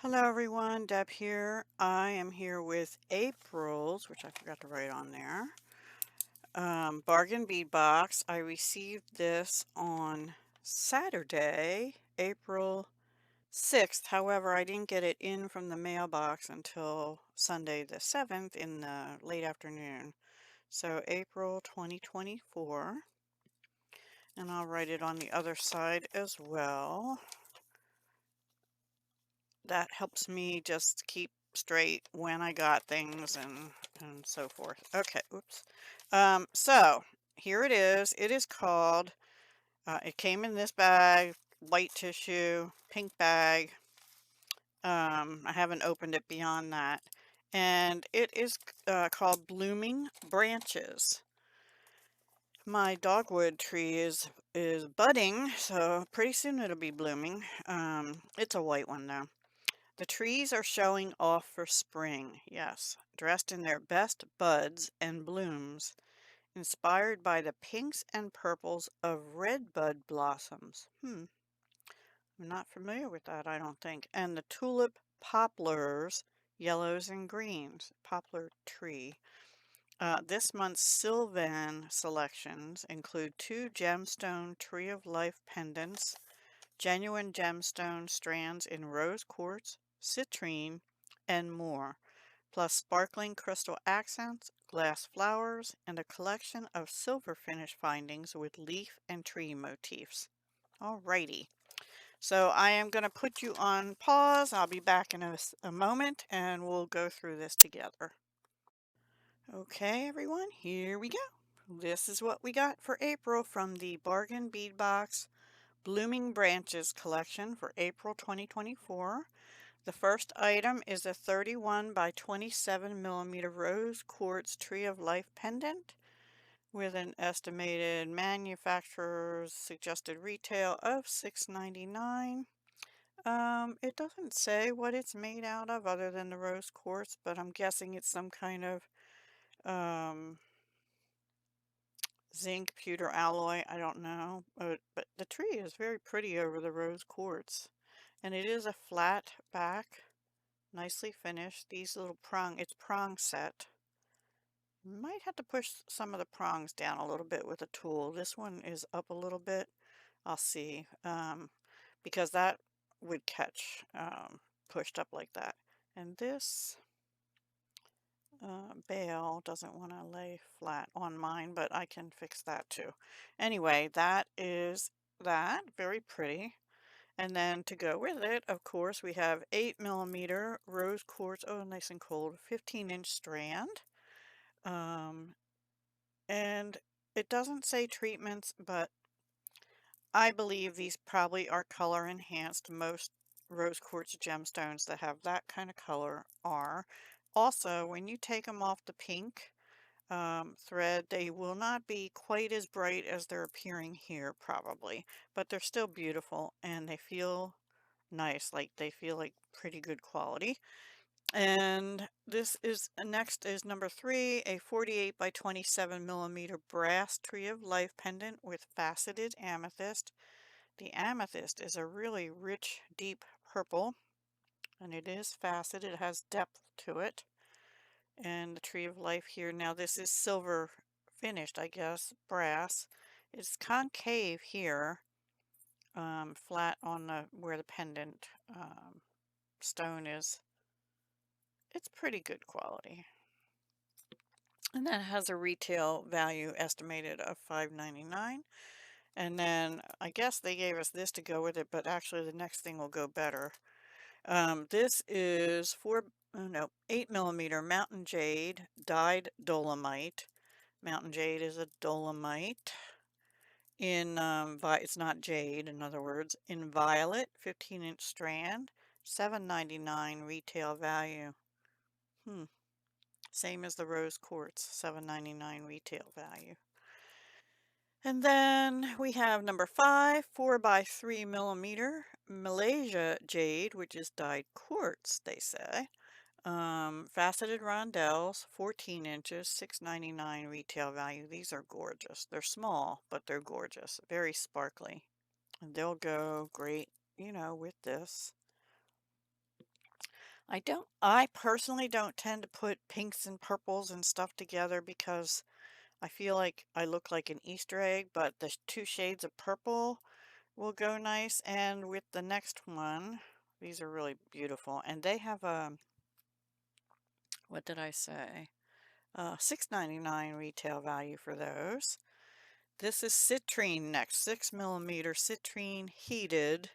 Hello everyone, Deb here. I am here with April's, which I forgot to write on there, bargain bead box. I received this on Saturday, April 6th. However, I didn't get it in from the mailbox until Sunday the 7th in the late afternoon. So April 2024, and I'll write it on the other side as well. That helps me just keep straight when I got things and so forth. Okay, oops. So here it is. It is called, it came in this bag, white tissue, pink bag. I haven't opened it beyond that. And it is called Blooming Branches. My dogwood tree is budding, so pretty soon it'll be blooming. It's a white one though. The trees are showing off for spring, yes, dressed in their best buds and blooms, inspired by the pinks and purples of redbud blossoms. I'm not familiar with that, I don't think. And the tulip poplars, yellows and greens, poplar tree. This month's Sylvan selections include 2 gemstone Tree of Life pendants, genuine gemstone strands in rose quartz, citrine, and more, plus sparkling crystal accents, glass flowers, and a collection of silver finish findings with leaf and tree motifs. Alrighty, so I am going to put you on pause. I'll be back in a moment and we'll go through this together. Okay, everyone, here we go. This is what we got for April from the Bargain Bead Box Blooming Branches collection for April 2024. The first item is a 31 by 27 millimeter rose quartz Tree of Life pendant with an estimated manufacturer's suggested retail of $6.99. It doesn't say what it's made out of other than the rose quartz, but I'm guessing it's some kind of zinc pewter alloy. I don't know, but the tree is very pretty over the rose quartz. And it is a flat back, nicely finished. These little it's prong set. Might have to push some of the prongs down a little bit with a tool. This one is up a little bit. I'll see, because that would catch pushed up like that. And this bail doesn't want to lay flat on mine, but I can fix that too. Anyway, that is that. Very pretty. And then to go with it, of course, we have 8 millimeter rose quartz, oh, nice and cold, 15-inch strand. And it doesn't say treatments, but I believe these probably are color enhanced. Most rose quartz gemstones that have that kind of color are. Also, when you take them off the pink thread, they will not be quite as bright as they're appearing here probably, but they're still beautiful and they feel nice, like they feel like pretty good quality. And this is next is number 3, a 48 by 27 millimeter brass Tree of Life pendant with faceted amethyst. The amethyst is a really rich, deep purple, and it is faceted. It has depth to it. And the Tree of Life here, now this is silver finished, I guess, brass. It's concave here, flat on the where the pendant stone is. It's pretty good quality. And that has a retail value estimated of $5.99. And then I guess they gave us this to go with it, but actually the next thing will go better. This is 8 millimeter mountain jade dyed dolomite. Mountain jade is a dolomite in it's not jade, in other words, in violet, 15-inch strand, $7.99 retail value. Same as the rose quartz, $7.99 retail value. And then we have number 5, 4 by 3 millimeter Malaysia jade, which is dyed quartz, they say. Faceted rondelles, 14 inches, $6.99 retail value. These are gorgeous. They're small, but they're gorgeous. Very sparkly. And they'll go great, with this. I personally don't tend to put pinks and purples and stuff together because I feel like I look like an Easter egg, but the two shades of purple will go nice. And with the next one, these are really beautiful. And they have a, what did I say? $6.99 retail value for those. This is citrine next, 6 millimeter citrine heated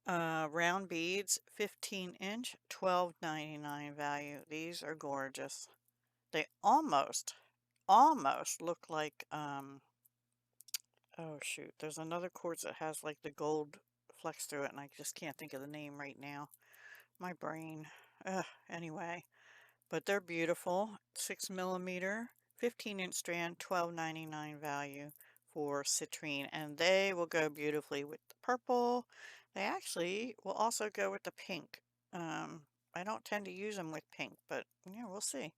round beads, 15-inch, $12.99 value. These are gorgeous. They almost look like oh shoot, there's another quartz that has like the gold flecks through it, and I just can't think of the name right now. My brain. Anyway, but they're beautiful. 6 millimeter, 15-inch strand, $12.99 value for citrine, and they will go beautifully with the purple. They actually will also go with the pink. Um, I don't tend to use them with pink, but yeah, we'll see.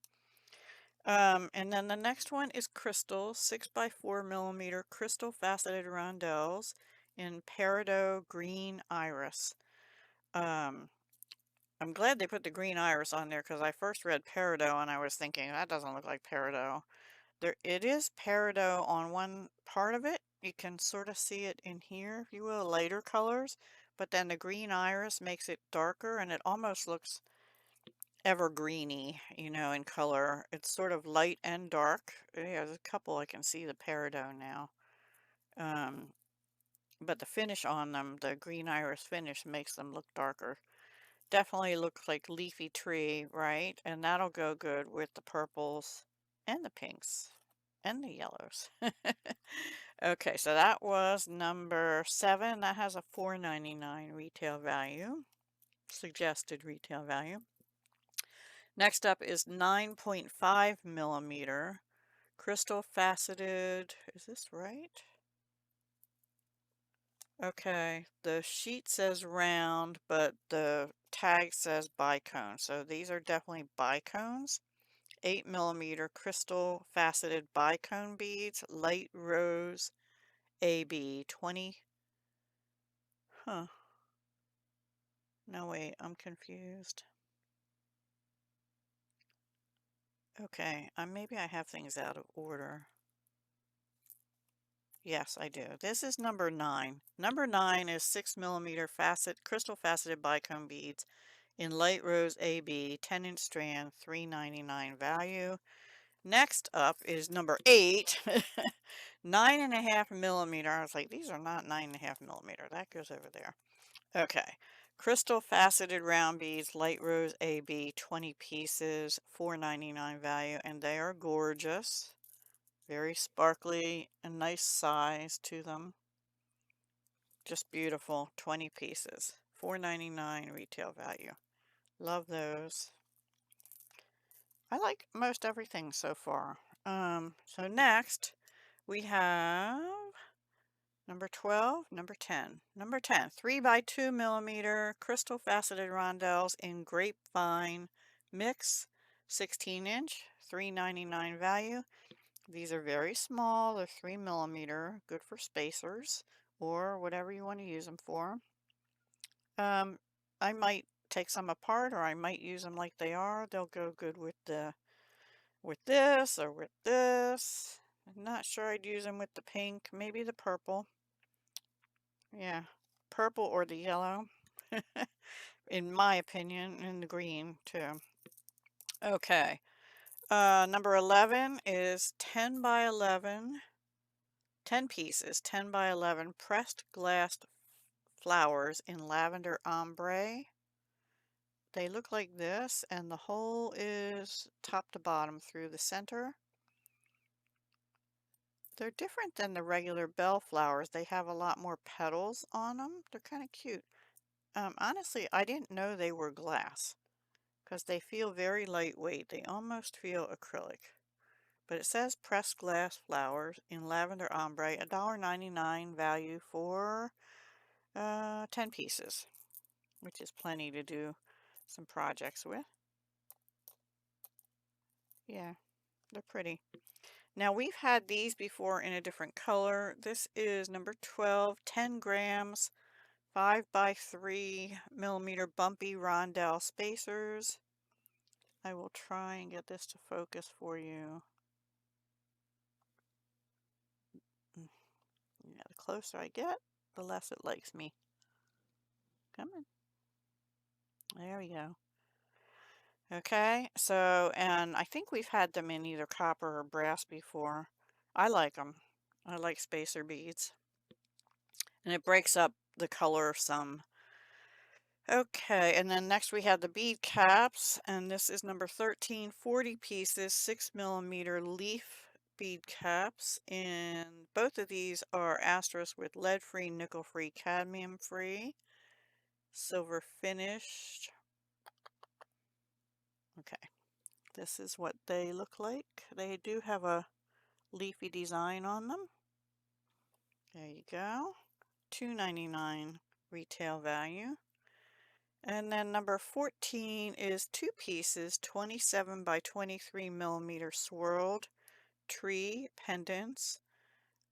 And then the next one is crystal, 6 by 4 millimeter crystal faceted rondelles in peridot green iris. Um, I'm glad they put the green iris on there because I first read peridot and I was thinking that doesn't look like peridot. It is peridot on one part of it. You can sort of see it in here, if you will, lighter colors, but then the green iris makes it darker and it almost looks evergreeny, in color. It's sort of light and dark. Yeah, there's a couple I can see the peridot now. Um, but the finish on them, the green iris finish makes them look darker. Definitely looks like leafy tree, right? And that'll go good with the purples and the pinks and the yellows. Okay, so that was number 7. That has a $4.99 retail value, suggested retail value. Next up is 9.5 millimeter crystal faceted. Is this right? Okay, the sheet says round, but the tag says bicone. So these are definitely bicones. 8 millimeter crystal faceted bicone beads, light rose AB 20. Huh. No, wait, I'm confused. Okay, maybe I have things out of order. Yes, I do. This is number 9. Number 9 is 6 millimeter crystal faceted bicone beads in light rose AB, 10-inch strand, $3.99 value. Next up is number 8, 9.5 millimeter. I was like, these are not 9.5 millimeter. That goes over there. Okay. Crystal faceted round beads, light rose AB, 20 pieces, $4.99 value, and they are gorgeous. Very sparkly, a nice size to them. Just beautiful, 20 pieces, $4.99 retail value. Love those. I like most everything so far. So next we have number 12, number 10. Number 10, 3 by 2 millimeter crystal faceted rondelles in grapevine mix, 16-inch, $3.99 value. These are very small. They're 3 millimeter, good for spacers or whatever you want to use them for. I might take some apart or I might use them like they are. They'll go good with this or with this. I'm not sure I'd use them with the pink, maybe the purple. Yeah, purple or the yellow, in my opinion, and the green too. Okay, number 11 is 10 by 11, 10 pieces, 10 by 11 pressed glass flowers in lavender ombre. They look like this, and the hole is top to bottom through the center. They're different than the regular bellflowers. They have a lot more petals on them. They're kind of cute. Honestly, I didn't know they were glass because they feel very lightweight. They almost feel acrylic. But it says pressed glass flowers in lavender ombre, $1.99 value for 10 pieces, which is plenty to do some projects with. Yeah, they're pretty. Now we've had these before in a different color. This is number 12, 10 grams, 5 by 3 millimeter bumpy rondelle spacers. I will try and get this to focus for you. Yeah, the closer I get, the less it likes me. Come on. There we go. Okay, so, and I think we've had them in either copper or brass before. I like them. I like spacer beads. And it breaks up the color some. Okay, and then next we have the bead caps, and this is number 13, 40 pieces, 6 millimeter leaf bead caps. And both of these are asterisk with lead-free, nickel-free, cadmium-free, silver finished. Okay, this is what they look like. They do have a leafy design on them. There you go. $2.99 retail value. And then number 14 is 2 pieces, 27 by 23 millimeter swirled tree pendants.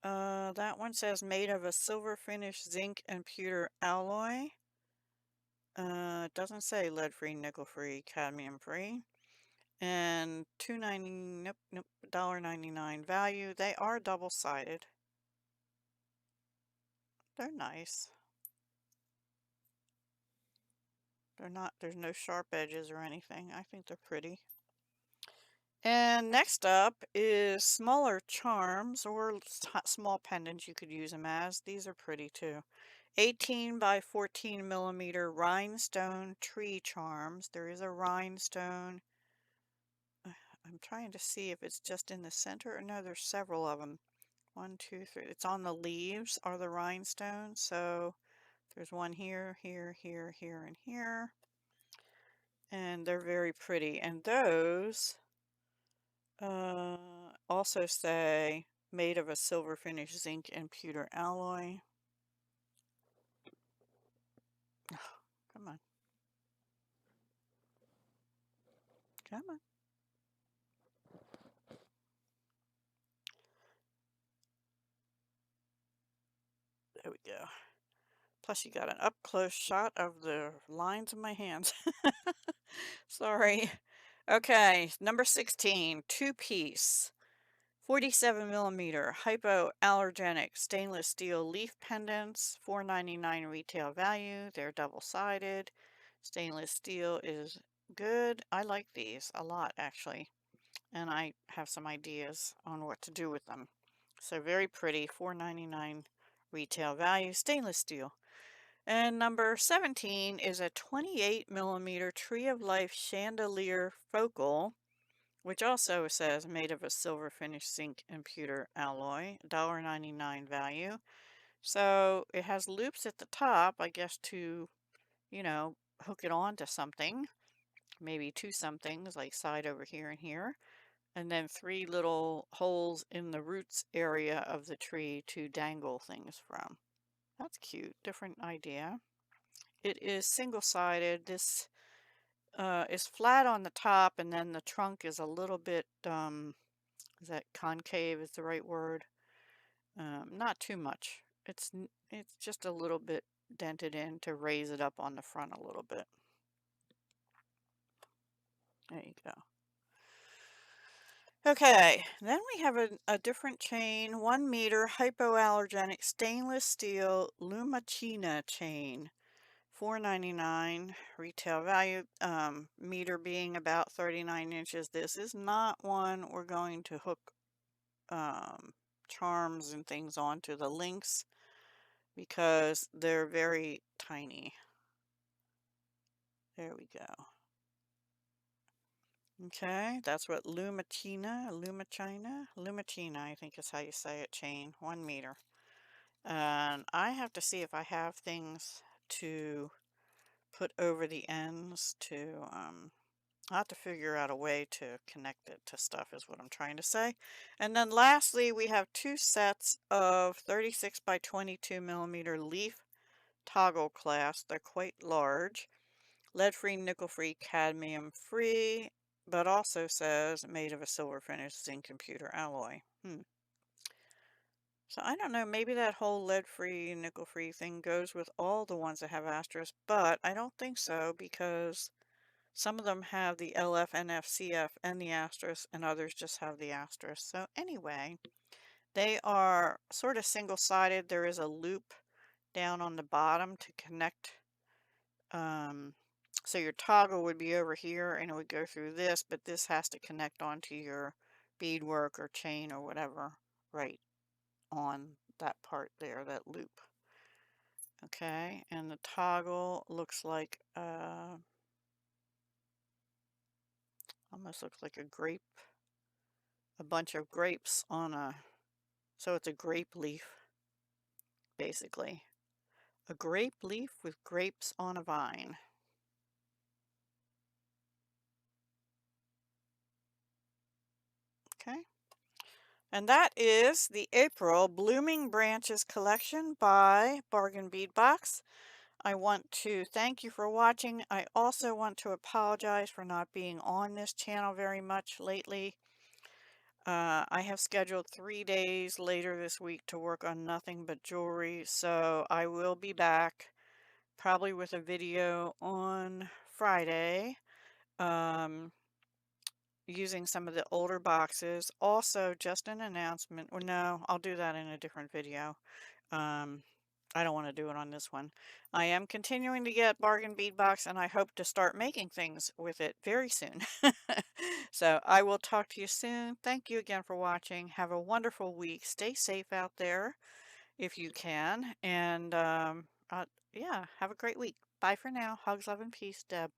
That one says made of a silver finish zinc and pewter alloy. It doesn't say lead free, nickel free, cadmium free. And $2.90, nope, $1.99 value. They are double sided. They're nice. They're not, there's no sharp edges or anything. I think they're pretty. And next up is smaller charms or small pendants you could use them as. These are pretty too. 18 by 14 millimeter rhinestone tree charms. There is a rhinestone. I'm trying to see if it's just in the center. No, there's several of them. 1, 2, 3. It's on the leaves are the rhinestones. So there's one here, here, here, here, and here. And they're very pretty. And those also say made of a silver finish zinc and pewter alloy. Oh, come on. Come on. There we go. Plus you got an up close shot of the lines of my hands. Sorry. Okay, number 16, 2-piece. 47 millimeter hypoallergenic stainless steel leaf pendants, $4.99 retail value. They're double-sided. Stainless steel is good. I like these a lot actually, and I have some ideas on what to do with them. So very pretty, $4.99 retail value, stainless steel. And number 17 is a 28 millimeter Tree of Life chandelier focal, which also says made of a silver finish zinc and pewter alloy, $1.99 value. So it has loops at the top, I guess, to, you know, hook it on to something, maybe 2 somethings like side over here and here, and then 3 little holes in the roots area of the tree to dangle things from. That's cute, different idea. It is single-sided. This is flat on the top, and then the trunk is a little bit, is that concave is the right word? Not too much. It's just a little bit dented in to raise it up on the front a little bit. There you go. Okay, then we have a different chain, 1 meter hypoallergenic stainless steel Lumachina chain. $4.99 retail value, meter being about 39 inches. This is not one we're going to hook charms and things onto the links because they're very tiny. There we go. Okay, that's what Lumachina, I think is how you say it, chain, 1 meter. And I have to see if I have things to put over the ends to, I'll have to figure out a way to connect it to stuff is what I'm trying to say. And then lastly, we have 2 sets of 36 by 22 millimeter leaf toggle clasps. They're quite large. Lead-free, nickel-free, cadmium-free, but also says made of a silver finish zinc and pewter alloy. So I don't know, maybe that whole lead-free, nickel-free thing goes with all the ones that have asterisks, but I don't think so because some of them have the LF, NF, CF, and the asterisk, and others just have the asterisk. So anyway, they are sort of single-sided. There is a loop down on the bottom to connect. Um, so your toggle would be over here and it would go through this, but this has to connect onto your beadwork or chain or whatever right on that part there, that loop. Okay, and the toggle looks like almost looks like a grape, a bunch of grapes on a, so it's a grape leaf, basically. A grape leaf with grapes on a vine. Okay. And that is the April Blooming Branches collection by Bargain Bead Box. I want to thank you for watching. I also want to apologize for not being on this channel very much lately. I have scheduled 3 days later this week to work on nothing but jewelry, so I will be back probably with a video on Friday using some of the older boxes. Also, just an announcement, or no, I'll do that in a different video. I don't want to do it on this one. I am continuing to get Bargain Bead Box, and I hope to start making things with it very soon. So I will talk to you soon. Thank you again for watching. Have a wonderful week. Stay safe out there if you can. And yeah, have a great week. Bye for now. Hugs, love, and peace, Deb.